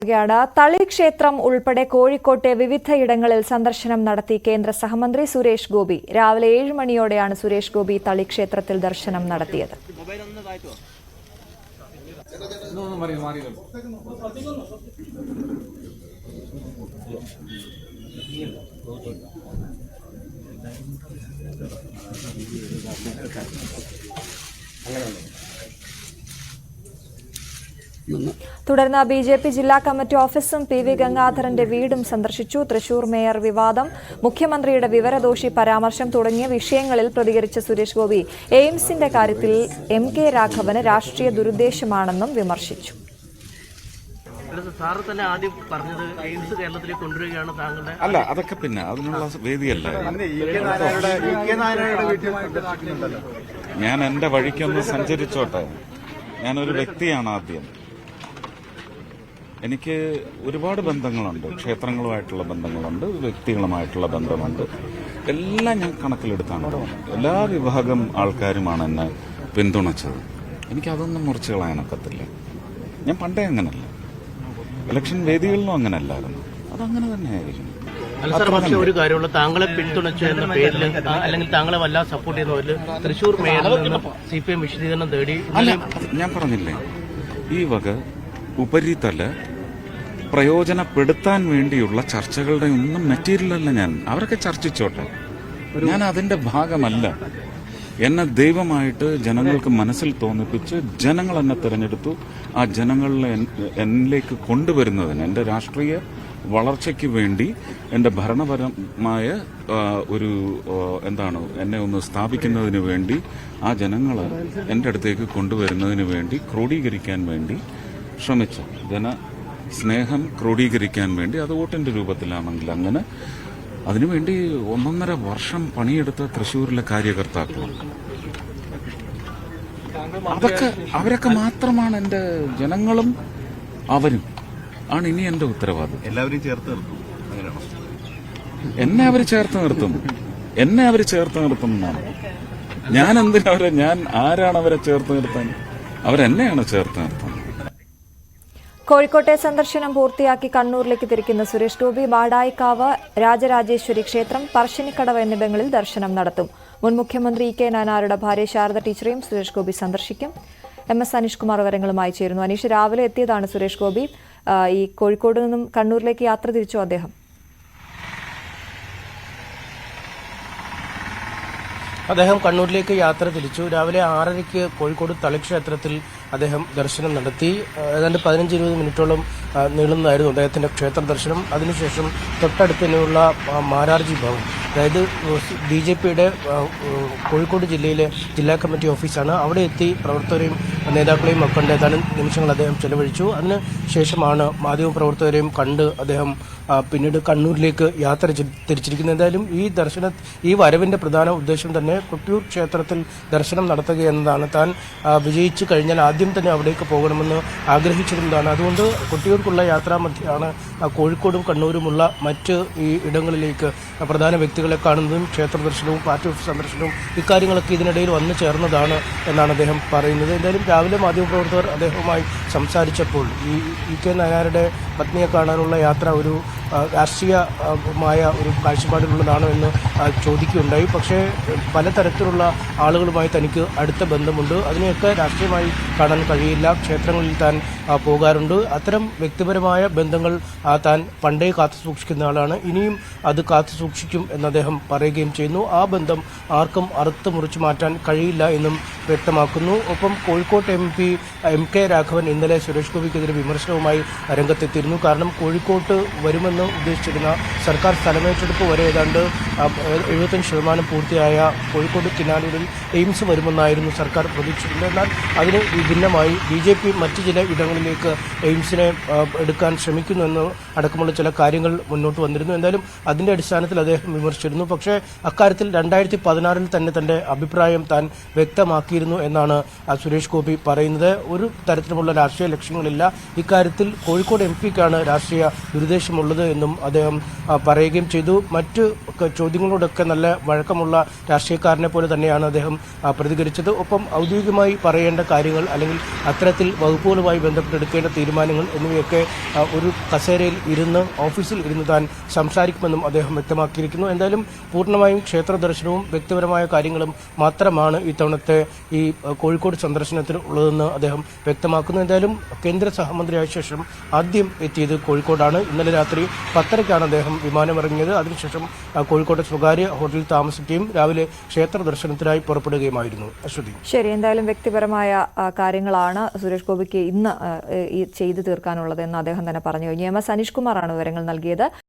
തളി ക്ഷേത്രം ഉൾപ്പെടെ കോഴിക്കോട്ടെ വിവിധയിടങ്ങളിൽ സന്ദർശനം നടത്തി കേന്ദ്ര സഹമന്ത്രി സുരേഷ് ഗോപി. രാവിലെ 7 മണിയോടെയാണ് സുരേഷ് ഗോപി തളി ക്ഷേത്രത്തിൽ ദർശനം നടത്തിയത്. തുടർന്ന് ബിജെപി ജില്ലാ കമ്മിറ്റി ഓഫീസും പി വി ഗംഗാധരന്റെ വീടും സന്ദർശിച്ചു. തൃശൂർ മേയർ വിവാദം, മുഖ്യമന്ത്രിയുടെ വിവരദോഷി പരാമർശം തുടങ്ങിയ വിഷയങ്ങളിൽ പ്രതികരിച്ച സുരേഷ് ഗോപി എയിംസിന്റെ കാര്യത്തിൽ MK രാഘവന് രാഷ്ട്രീയ ദുരുദ്ദേശമാണെന്നും വിമർശിച്ചു. അല്ല, അതൊക്കെ പിന്നെ അതിനുള്ള വേദിയല്ല. ഞാൻ എന്റെ വഴിക്കൊന്ന് സഞ്ചരിച്ചോട്ടെ. ഞാനൊരു വ്യക്തിയാണ്. ആദ്യം എനിക്ക് ഒരുപാട് ബന്ധങ്ങളുണ്ട്. ക്ഷേത്രങ്ങളുമായിട്ടുള്ള ബന്ധങ്ങളുണ്ട്, വ്യക്തികളുമായിട്ടുള്ള ബന്ധമുണ്ട്. എല്ലാം ഞാൻ കണക്കിലെടുത്താണ്. എല്ലാ വിഭാഗം ആൾക്കാരുമാണ് എന്നെ പിന്തുണച്ചത്. എനിക്കതൊന്നും മുറിച്ചു കളയാനൊക്കത്തില്ല. ഞാൻ പണ്ടേ അങ്ങനല്ല, ഇലക്ഷൻ വേദികളിലും അങ്ങനല്ലായിരുന്നു. അതങ്ങനെ തന്നെയായിരിക്കും. ഒരു കാര്യമുള്ള താങ്കളെ പിന്തുണച്ചു എന്ന പേരിൽ അല്ലെങ്കിൽ താങ്കളെ വല്ലാതെ സപ്പോർട്ട് ചെയ്യുന്നവരിൽ തൃശൂർ മേയറിൽ നിന്ന് CPM വിശദീകരണം തേടി. അല്ല, ഞാൻ പറഞ്ഞില്ലേ, ഈ വക ഉപരിതല പ്രയോജനപ്പെടുത്താൻ വേണ്ടിയുള്ള ചർച്ചകളുടെ ഒന്നും മെറ്റീരിയലല്ല ഞാൻ. അവരൊക്കെ ചർച്ചിച്ചോട്ടെ, ഞാൻ അതിന്റെ ഭാഗമല്ല. എന്നെ ദൈവമായിട്ട് ജനങ്ങൾക്ക് മനസ്സിൽ തോന്നിപ്പിച്ച് ജനങ്ങൾ എന്നെ തിരഞ്ഞെടുത്തു. ആ ജനങ്ങളെ എന്നിലേക്ക് കൊണ്ടുവരുന്നതിന്, എന്റെ രാഷ്ട്രീയ വളർച്ചയ്ക്ക് വേണ്ടി, എന്റെ ഭരണപരമായ ഒരു എന്നെ ഒന്ന് സ്ഥാപിക്കുന്നതിന് വേണ്ടി, ആ ജനങ്ങളെ എന്റെ അടുത്തേക്ക് കൊണ്ടുവരുന്നതിന് വേണ്ടി, ക്രോഡീകരിക്കാൻ വേണ്ടി ശ്രമിച്ചു. സ്നേഹം ക്രോഡീകരിക്കാൻ വേണ്ടി, അത് വോട്ടിന്റെ രൂപത്തിലാണെങ്കിൽ അങ്ങനെ, അതിനുവേണ്ടി 1.5 വർഷം പണിയെടുത്ത തൃശ്ശൂരിലെ കാര്യകർത്താക്കളുണ്ട്. അവരൊക്കെ മാത്രമാണ് എന്റെ ജനങ്ങളും അവരും ആണ് ഇനി എന്റെ ഉത്തരവാദിത്വം. എല്ലാവരും ചേർത്ത് നിർത്തും. എന്നെ അവർ ചേർത്ത് നിർത്തുന്നതാണ്. ഞാൻ എന്തിനവരെ, ഞാൻ ആരാണ് അവരെ ചേർത്ത് നിർത്താൻ? അവരെന്നെയാണ് ചേർത്ത് നിർത്തുന്നത്. കോഴിക്കോട്ടെ സന്ദർശനം പൂർത്തിയാക്കി കണ്ണൂരിലേക്ക് തിരിക്കുന്ന സുരേഷ് ഗോപി മാടായിക്കാവ്, രാജരാജേശ്വരി ക്ഷേത്രം, പറശ്ശിനിക്കടവ് എന്നിവിടങ്ങളിൽ ദർശനം നടത്തും. മുൻ മുഖ്യമന്ത്രി EK നായനാരുടെ ഭാര്യ ശാരദ ടീച്ചറെയും സുരേഷ് ഗോപി സന്ദർശിക്കും. MS അനീഷ് കുമാർ വിവരങ്ങളുമായി ചേരുന്നു. അനീഷ്, രാവിലെ എത്തിയതാണ് സുരേഷ് ഗോപി. ഈ കോഴിക്കോട് നിന്നും കണ്ണൂരിലേക്ക് യാത്ര തിരിച്ചു അദ്ദേഹം. കണ്ണൂരിലേക്ക് യാത്ര തിരിച്ചു. രാവിലെ 6:30 കോഴിക്കോട് തളിക്ഷേത്രത്തിൽ അദ്ദേഹം ദർശനം നടത്തി. ഏതാണ്ട് 15-20 മിനിറ്റോളം നീളുന്നതായിരുന്നു അദ്ദേഹത്തിന്റെ ക്ഷേത്ര ദർശനം. അതിനുശേഷം തൊട്ടടുത്തുള്ള മാരാർജി ഭവൻ, അതായത് BJPയുടെ കോഴിക്കോട് ജില്ലയിലെ ജില്ലാ കമ്മിറ്റി ഓഫീസാണ്. അവിടെ എത്തി പ്രവർത്തകരെയും നേതാക്കളെയും ഒക്കെ കണ്ട് ഏതാനും നിമിഷങ്ങൾ അദ്ദേഹം ചെലവഴിച്ചു. അതിനുശേഷമാണ് മാധ്യമപ്രവർത്തകരെയും കണ്ട് അദ്ദേഹം പിന്നീട് കണ്ണൂരിലേക്ക് യാത്ര തിരിച്ചിരിക്കുന്നത്. എന്തായാലും ഈ വരവിന്റെ പ്രധാന ഉദ്ദേശം തന്നെ കൊട്ടിയൂർ ക്ഷേത്രത്തിൽ ദർശനം നടത്തുക എന്നതാണ്. താൻ വിജയിച്ചു കഴിഞ്ഞാൽ ആദ്യം തന്നെ അവിടേക്ക് പോകണമെന്ന് ആഗ്രഹിച്ചിരുന്നതാണ്. അതുകൊണ്ട് കൊട്ടിയൂർക്കുള്ള യാത്രാമധ്യയാണ് കോഴിക്കോടും കണ്ണൂരുമുള്ള മറ്റ് ഈ ഇടങ്ങളിലേക്ക് പ്രധാന വ്യക്തികളെ കാണുന്നതും ക്ഷേത്ര ദർശനവും പാർട്ടി ഓഫീസ് സന്ദർശനവും ഇക്കാര്യങ്ങളൊക്കെ ഇതിനിടയിൽ വന്നു ചേർന്നതാണ് എന്നാണ് അദ്ദേഹം പറയുന്നത്. എന്തായാലും രാവിലെ മാധ്യമപ്രവർത്തകർ അദ്ദേഹവുമായി സംസാരിച്ചപ്പോൾ ഈ EK നായനാരുടെ പത്നിയെ കാണാനുള്ള യാത്ര ഒരു രാഷ്ട്രീയമായ ഒരു കാഴ്ചപ്പാടിലുള്ളതാണോ എന്ന് ചോദിക്കുകയുണ്ടായി. പക്ഷേ പലതരത്തിലുള്ള ആളുകളുമായി തനിക്ക് അടുത്ത ബന്ധമുണ്ട്, അതിനെയൊക്കെ രാഷ്ട്രീയമായി കാണാൻ കഴിയില്ല. ക്ഷേത്രങ്ങളിൽ താൻ പോകാറുണ്ട്. അത്തരം വ്യക്തിപരമായ ബന്ധങ്ങൾ താൻ പണ്ടേ കാത്തു സൂക്ഷിക്കുന്ന ആളാണ്. ഇനിയും അത് കാത്തു സൂക്ഷിക്കും എന്ന് അദ്ദേഹം പറയുകയും ചെയ്യുന്നു. ആ ബന്ധം ആർക്കും അറുത്ത് മുറിച്ചു മാറ്റാൻ കഴിയില്ല എന്നും വ്യക്തമാക്കുന്നു. ഒപ്പം കോഴിക്കോട്ട് MP MK രാഘവൻ ഇന്നലെ സുരേഷ് ഗോപിക്കെതിരെ വിമർശനവുമായി രംഗത്തെത്തിയിരുന്നു. കാരണം കോഴിക്കോട്ട് വരുമെന്ന് ഉദ്ദേശിച്ചിരുന്ന സർക്കാർ സ്ഥലമേറ്റെടുപ്പ് വരെ ഏതാണ്ട് 75% പൂർത്തിയായ കോഴിക്കോട് കിനാലൂരിൽ എയിംസ് വരുമെന്നായിരുന്നു സർക്കാർ പ്രതീക്ഷിക്കുന്നത്. എന്നാൽ അതിന് വിഭിന്നമായി BJP മറ്റ് ചില ഇടങ്ങളിലേക്ക് എയിംസിനെ എടുക്കാൻ ശ്രമിക്കുന്നുവെന്ന് അടക്കമുള്ള ചില കാര്യങ്ങൾ മുന്നോട്ട് വന്നിരുന്നു. എന്തായാലും അതിന്റെ അടിസ്ഥാനത്തിൽ അദ്ദേഹം വിമർശിച്ചിരുന്നു. പക്ഷേ അക്കാര്യത്തിൽ 2016 തന്നെ തന്റെ അഭിപ്രായം താൻ വ്യക്തമാക്കിയിരുന്നു എന്നാണ് സുരേഷ് ഗോപി പറയുന്നത്. ഒരു തരത്തിലുമുള്ള രാഷ്ട്രീയ ലക്ഷ്യങ്ങളില്ല. ഇക്കാര്യത്തിൽ കോഴിക്കോട് MP ക്കാണ് രാഷ്ട്രീയ ദുരുദ്ദേശമുള്ളത് എന്നും അദ്ദേഹം പറയുകയും ചെയ്തു. മറ്റ് ചോദ്യങ്ങളോടൊക്കെ നല്ല വഴക്കമുള്ള രാഷ്ട്രീയക്കാരനെ പോലെ തന്നെയാണ് അദ്ദേഹം പ്രതികരിച്ചത്. ഒപ്പം ഔദ്യോഗികമായി പറയേണ്ട കാര്യങ്ങൾ അല്ലെങ്കിൽ അത്തരത്തിൽ വകുപ്പുകളുമായി ബന്ധപ്പെട്ടെടുക്കേണ്ട തീരുമാനങ്ങൾ എന്നിവയൊക്കെ ഒരു കസേരയിൽ ഇരുന്ന് ഓഫീസിൽ ഇരുന്ന് താൻ സംസാരിക്കുമെന്നും അദ്ദേഹം വ്യക്തമാക്കിയിരിക്കുന്നു. എന്തായാലും പൂർണ്ണമായും ക്ഷേത്ര ദർശനവും വ്യക്തിപരമായ കാര്യങ്ങളും മാത്രമാണ് ഇത്തവണത്തെ ഈ കോഴിക്കോട് സന്ദർശനത്തിൽ ഉള്ളതെന്ന് അദ്ദേഹം വ്യക്തമാക്കുന്നു. എന്തായാലും കേന്ദ്ര സഹമന്ത്രിയായ ശേഷം ആദ്യം എത്തിയത് കോഴിക്കോടാണ്. ഇന്നലെ രാത്രി 10:30-ക്കാണ് അദ്ദേഹം വിമാനമിറങ്ങിയത്. അതിനുശേഷം കോഴിക്കോട്ടെ സ്വകാര്യ ഹോട്ടലിൽ താമസിക്കുകയും രാവിലെ ക്ഷേത്ര ദർശനത്തിനായി പുറപ്പെടുകയുമായിരുന്നു. അശ്വതി, ശരി, എന്തായാലും വ്യക്തിപരമായ കാര്യങ്ങളാണ് സുരേഷ് ഗോപിക്ക് ഇന്ന് ചെയ്തു തീർക്കാനുള്ളത് എന്ന് അദ്ദേഹം തന്നെ പറഞ്ഞു കഴിഞ്ഞു. എം എസ് അനീഷ് കുമാറാണ് വിവരങ്ങൾ നൽകിയത്.